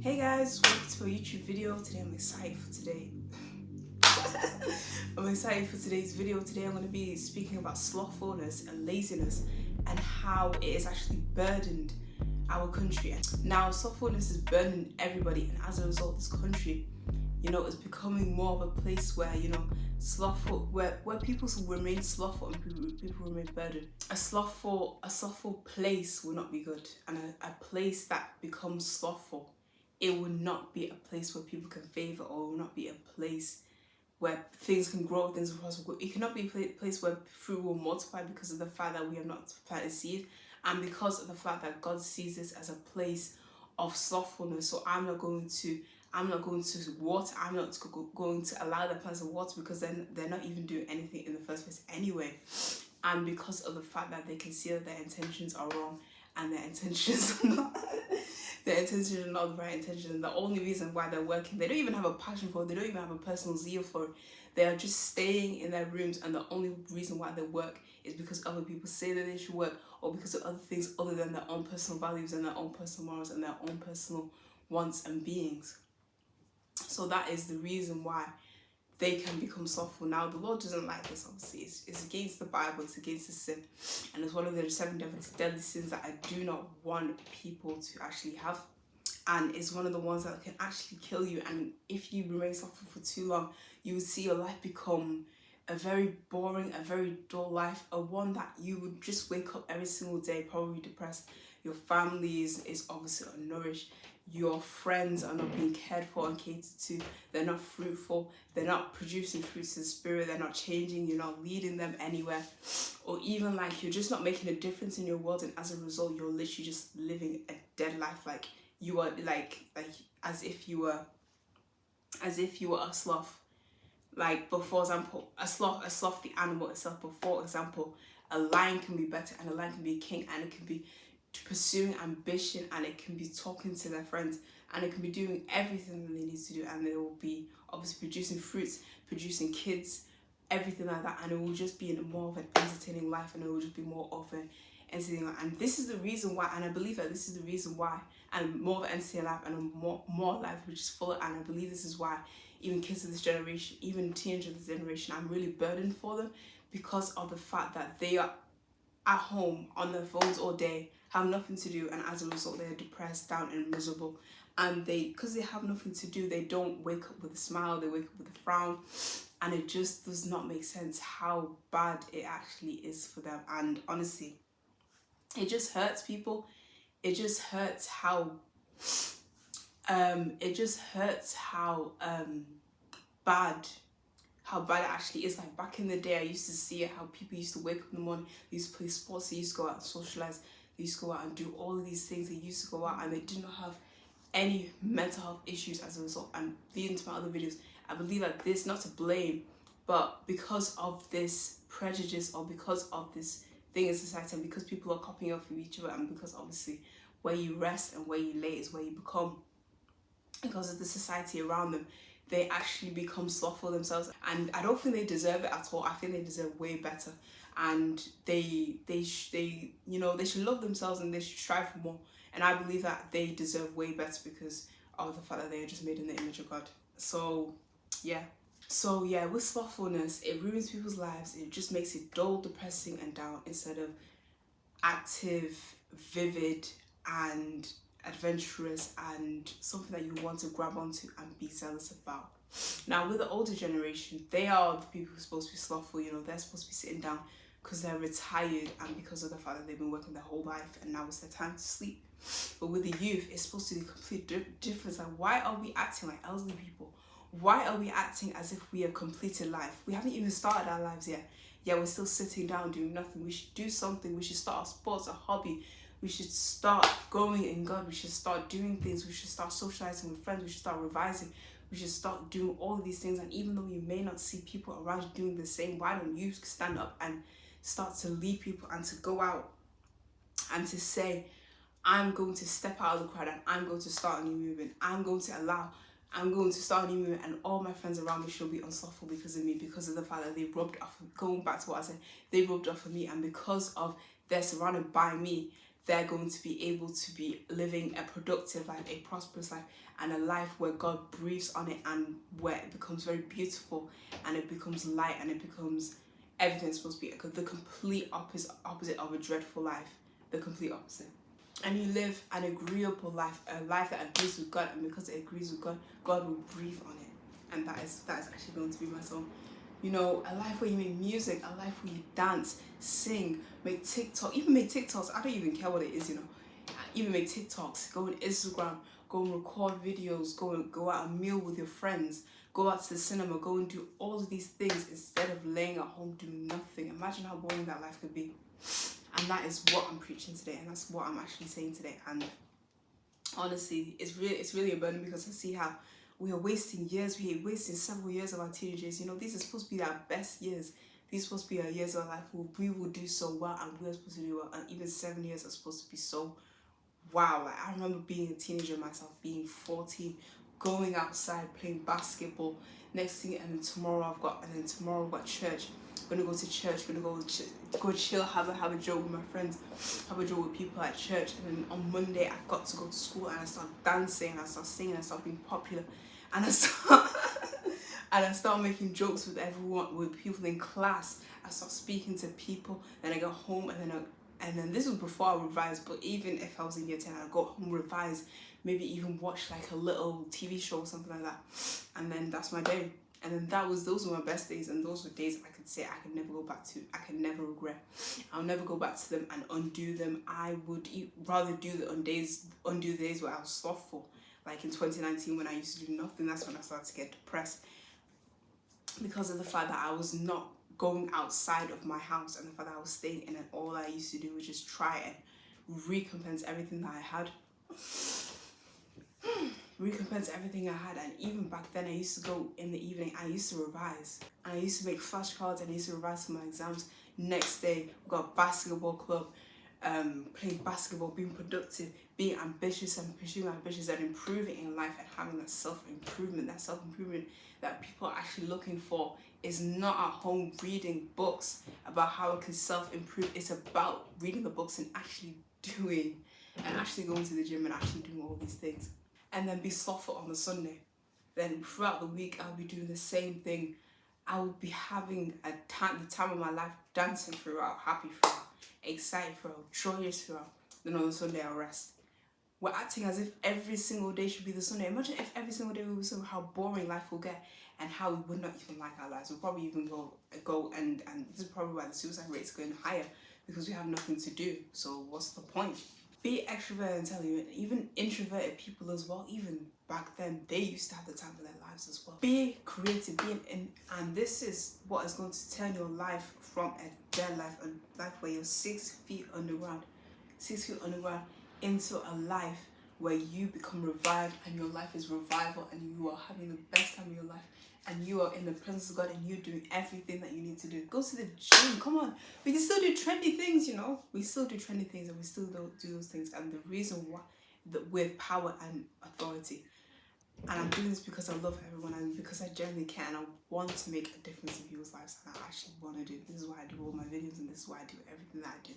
Hey guys, welcome to my YouTube video. Today I'm excited for today. I'm excited for today's video. Today I'm going to be speaking about slothfulness and laziness and how it has actually burdened our country. Now, slothfulness is burdening everybody, and as a result, this country, is becoming more of a place where, slothful, where people remain slothful and people remain burdened. A slothful place will not be good, and a place that becomes slothful, it will not be a place where people can favor, or will not be a place where things can grow, things will prosper. It cannot be a place where fruit will multiply because of the fact that we have not planted seed, and because of the fact that God sees this as a place of slothfulness. So I'm not going to water. I'm not going to allow the plants to water because then they're not even doing anything in the first place anyway. And because of the fact that they can see that their intentions are wrong and their intentions are not their intentions are not the right intention, and the only reason why they're working, they don't even have a passion for it, they don't even have a personal zeal for it. They are just staying in their rooms, and the only reason why they work is because other people say that they should work, or because of other things other than their own personal values and their own personal morals and their own personal wants and beings. So that is the reason why they can become slothful. Now, the Lord doesn't like this, obviously. It's against the Bible, it's against the sin, and it's one of the 7 deadly sins that I do not want people to actually have. And it's one of the ones that can actually kill you. And if you remain slothful for too long, you will see your life become a very boring, a very dull life, a one that you would just wake up every single day probably depressed. Your family is obviously unnourished. Your friends are not being cared for and catered to. They're not fruitful. They're not producing fruits of the spirit. They're not changing. You're not leading them anywhere. Or even like you're just not making a difference in your world, and as a result, you're literally just living a dead life. Like you are like as if you were a sloth. Like, but for example, a sloth, the animal itself. But for example, a lion can be better, and a lion can be a king, and it can be pursuing ambition, and it can be talking to their friends, and it can be doing everything that they need to do, and they will be obviously producing fruits, producing kids, everything like that, and it will just be more of an entertaining life, and it will just be more of an entertaining life. And this is the reason why, and I believe that this is the reason why, and more of an entertaining life, and a more life which is fuller. And I believe this is why even kids of this generation, even teenagers of this generation, I'm really burdened for them, because of the fact that they are at home on their phones all day, have nothing to do, and as a result they're depressed, down and miserable. And because they have nothing to do, they don't wake up with a smile, they wake up with a frown, and it just does not make sense how bad it actually is for them. And honestly, it just hurts people. It just hurts how bad it actually is. Like back in the day, I used to see it, how people used to wake up in the morning, they used to play sports, they used to go out and socialize, they used to go out and do all of these things. They used to go out and they did not have any mental health issues as a result. And leading to my other videos, I believe that this, not to blame, but because of this prejudice, or because of this thing in society, and because people are copying off of each other, and because obviously where you rest and where you lay is where you become, because of the society around them, they actually become slothful themselves. And I don't think they deserve it at all. I think they deserve way better, and they should love themselves, and they should strive for more. And I believe that they deserve way better because of the fact that they are just made in the image of God. So yeah, with slothfulness, it ruins people's lives. It just makes it dull, depressing, and down, instead of active, vivid, and adventurous, and something that you want to grab onto and be zealous about. Now, with the older generation, they are the people who are supposed to be slothful. They're supposed to be sitting down because they're retired, and because of the fact that they've been working their whole life, and now it's their time to sleep. But with the youth, it's supposed to be a complete difference. Like, why are we acting like elderly people? Why are we acting as if we have completed life? We haven't even started our lives yet. Yeah, we're still sitting down doing nothing. We should do something. We should start a sports, a hobby. We should start growing in God. We should start doing things. We should start socializing with friends. We should start revising. We should start doing all of these things. And even though you may not see people around you doing the same, why don't you stand up and start to lead people, and to go out and to say, I'm going to step out of the crowd, and I'm going to start a new movement. I'm going to start a new movement, and all my friends around me should be unslothful because of me, because of the fact that they rubbed off, going back to what I said, they rubbed off of me, and because of they're surrounded by me, they're going to be able to be living a productive life, a prosperous life, and a life where God breathes on it, and where it becomes very beautiful, and it becomes light, and it becomes everything it's supposed to be. The complete opposite of a dreadful life. The complete opposite. And you live an agreeable life, a life that agrees with God, and because it agrees with God, God will breathe on it. And that is actually going to be my song. You know, a life where you make music, a life where you dance, sing, make TikTok, even make TikToks. I don't even care what it is, you know. Even make TikToks, go on Instagram, go and record videos, go out and meal with your friends, go out to the cinema, go and do all of these things instead of laying at home doing nothing. Imagine how boring that life could be. And that is what I'm preaching today, and that's what I'm actually saying today. And honestly, it's really a burden, because I see how we are wasting years. We are wasting several years of our teenage years. You know, these are supposed to be our best years. These are supposed to be our years of our life where we will do so well, and we are supposed to do well. And even 7 years are supposed to be so wow. Like, I remember being a teenager myself, being 14, going outside, playing basketball. Next thing, and then tomorrow I've got church. I'm gonna go to church, go chill, have a joke with my friends, have a joke with people at church. And then on Monday I've got to go to school, and I start dancing, and I start singing, and I start being popular, and I start making jokes with everyone, with people in class. I start speaking to people. Then I go home, and then this was before I revised, but even if I was in year 10, I'd go home, revise, maybe even watch like a little TV show or something like that. And then that's my day. And then those were my best days, and those were days I could say I could never go back to. I could never regret. I'll never go back to them and undo them. I would rather undo the days where I was slothful. Like in 2019 when I used to do nothing, that's when I started to get depressed. Because of the fact that I was not going outside of my house, and the fact that I was staying in, and all I used to do was just try and recompense everything that I had. Recompense everything I had. And even back then, I used to go in the evening, I used to revise, and I used to make flashcards, and I used to revise for my exams. Next day, we got basketball club, playing basketball, being productive, being ambitious, and pursuing ambitions, and improving in life, and having that self-improvement that people are actually looking for. Is not at home reading books about how I can self-improve. It's about reading the books and actually doing, and actually going to the gym, and actually doing all these things. And then be slothful on the Sunday. Then throughout the week, I'll be doing the same thing. I will be having the time of my life, dancing throughout, happy throughout, excited throughout, joyous throughout. Then on the Sunday, I'll rest. We're acting as if every single day should be the Sunday. Imagine if every single day we were so, how boring life will get, and how we would not even like our lives. We'll probably even go and this is probably why the suicide rate's going higher, because we have nothing to do. So what's the point? Be extroverted and tell you, even introverted people as well, even back then, they used to have the time of their lives as well. Be creative, and this is what is going to turn your life from a dead life, a life where you're 6 feet underground, into a life where you become revived, and your life is revival, and you are having the best time of your life, and you are in the presence of God, and you're doing everything that you need to do. Go to the gym, come on. We can still do trendy things, you know. We still do trendy things, and we still don't do those things. And the reason why, with power and authority. And I'm doing this because I love everyone, and because I genuinely care, and I want to make a difference in people's lives, and I actually want to do. This is why I do all my videos, and this is why I do everything that I do.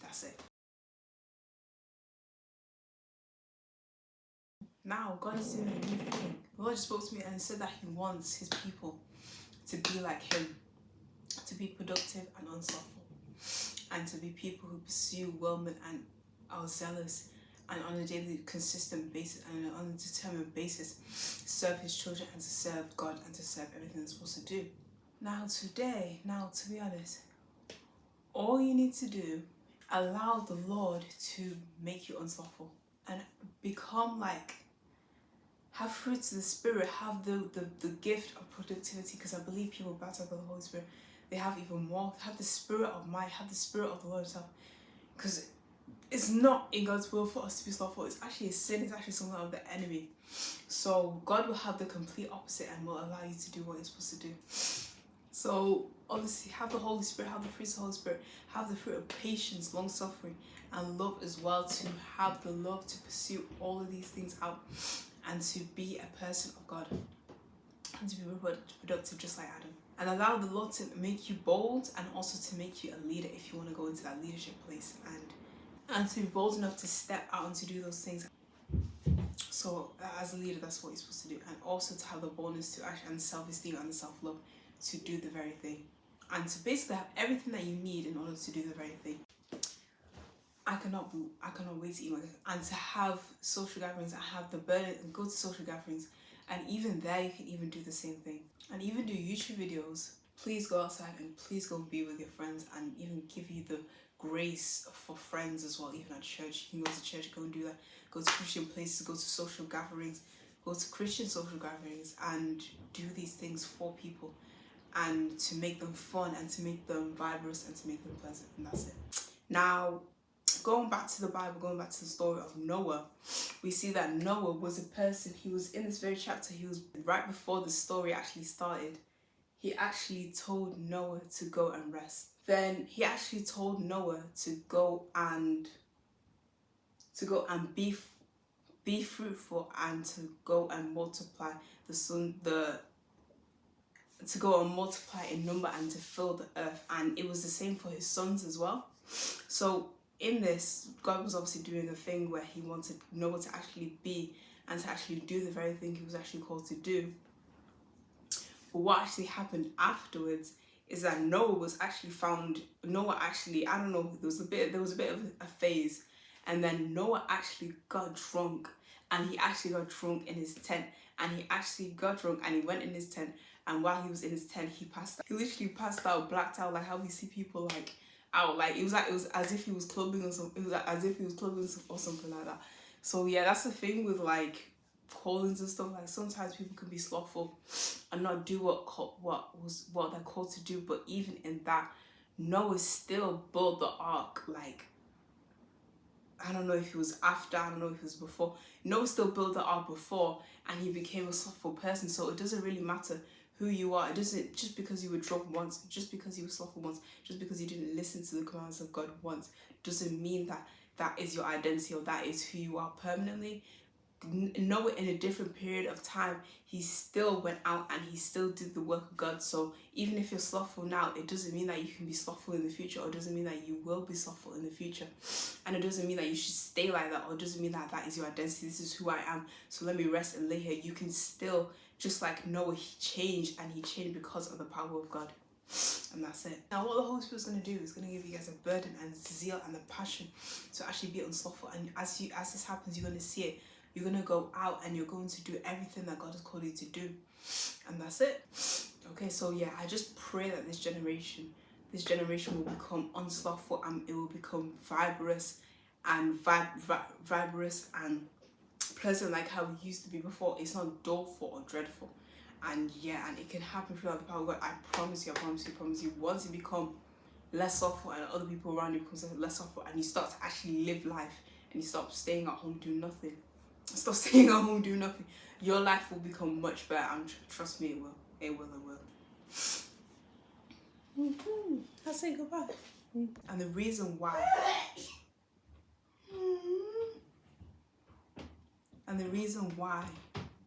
That's it. Now, God is doing a new thing. The Lord spoke to me and said that He wants His people to be like Him, to be productive and unslothful, and to be people who pursue well-being and are zealous, and on a daily, consistent basis, and on a determined basis, serve His children, and to serve God, and to serve everything they're supposed to do. Now, to be honest, all you need to do, allow the Lord to make you unslothful, and become like, have fruits of the Spirit, have the gift of productivity, because I believe people baptized by the Holy Spirit, they have even more, have the spirit of might, have the spirit of the Lord Himself, because it's not in God's will for us to be slothful. It's actually a sin, it's actually something of the enemy. So God will have the complete opposite, and will allow you to do what you're supposed to do. So obviously, have the Holy Spirit, have the fruits of the Holy Spirit, have the fruit of patience, long suffering, and love as well, to have the love to pursue all of these things out, and to be a person of God, and to be productive just like Adam. And allow the Lord to make you bold, and also to make you a leader if you want to go into that leadership place. and to be bold enough to step out and to do those things. So as a leader, that's what you're supposed to do, and also to have the boldness to actually, and self-esteem and the self-love to do the very thing, and to basically have everything that you need in order to do the very thing. I cannot wait to eat my cake. And to have social gatherings, I have the burden and go to social gatherings, and even there you can even do the same thing, and even do YouTube videos. Please go outside and please go and be with your friends, and even give you the grace for friends as well. Even at church, you can go to church, go and do that. Go to Christian places, go to social gatherings, go to Christian social gatherings, and do these things for people, and to make them fun, and to make them vibrant, and to make them pleasant. And that's it. Now, going back to the Bible, going back to the story of Noah, we see that Noah was a person, he was in this very chapter, he was right before the story actually started. He actually told Noah to go and rest. Then he actually told Noah to go and be fruitful, and to go and multiply to go and multiply in number, and to fill the earth. And it was the same for his sons as well. So in this, God was obviously doing a thing where he wanted Noah to actually be and to actually do the very thing he was actually called to do. But what actually happened afterwards is that Noah actually, I don't know, there was a bit of a phase, and then Noah actually got drunk, and he actually got drunk in his tent, and he actually got drunk and he went in his tent, and while he was in his tent, he passed out. He literally passed out, blacked out, like how we see people like out, like it was as if he was clubbing or something. It was like as if he was clubbing or something like that. So yeah, that's the thing with like callings and stuff. Like sometimes people can be slothful and not do what they're called to do. But even in that, Noah still built the ark. Like, I don't know if it was after, I don't know if it was before. Noah still built the ark before, and he became a slothful person. So it doesn't really matter who you are. It doesn't, just because you were drunk once, just because you were slothful once, just because you didn't listen to the commands of God once, doesn't mean that that is your identity, or that is who you are permanently. Noah, in a different period of time, he still went out and he still did the work of God. So even if you're slothful now, it doesn't mean that you can be slothful in the future, or it doesn't mean that you will be slothful in the future, and it doesn't mean that you should stay like that, or it doesn't mean that that is your identity. This is who I am, so let me rest and lay here. You can still, just like Noah, he changed, and he changed because of the power of God. And that's it. Now what the Holy Spirit's going to do is going to give you guys a burden and zeal and a passion to actually be unslothful. And as this happens, you're going to see it. You're going to go out and you're going to do everything that God has called you to do. And that's it. Okay, so yeah, I just pray that this generation will become unslothful, and it will become vibrous and pleasant, like how it used to be before. It's not doleful or dreadful. And yeah, and it can happen throughout the power of God. I promise you. Once you become less slothful, and other people around you become less slothful, and you start to actually live life, and you stop staying at home doing nothing. Your life will become much better, and trust me, it will. I say goodbye. And the reason why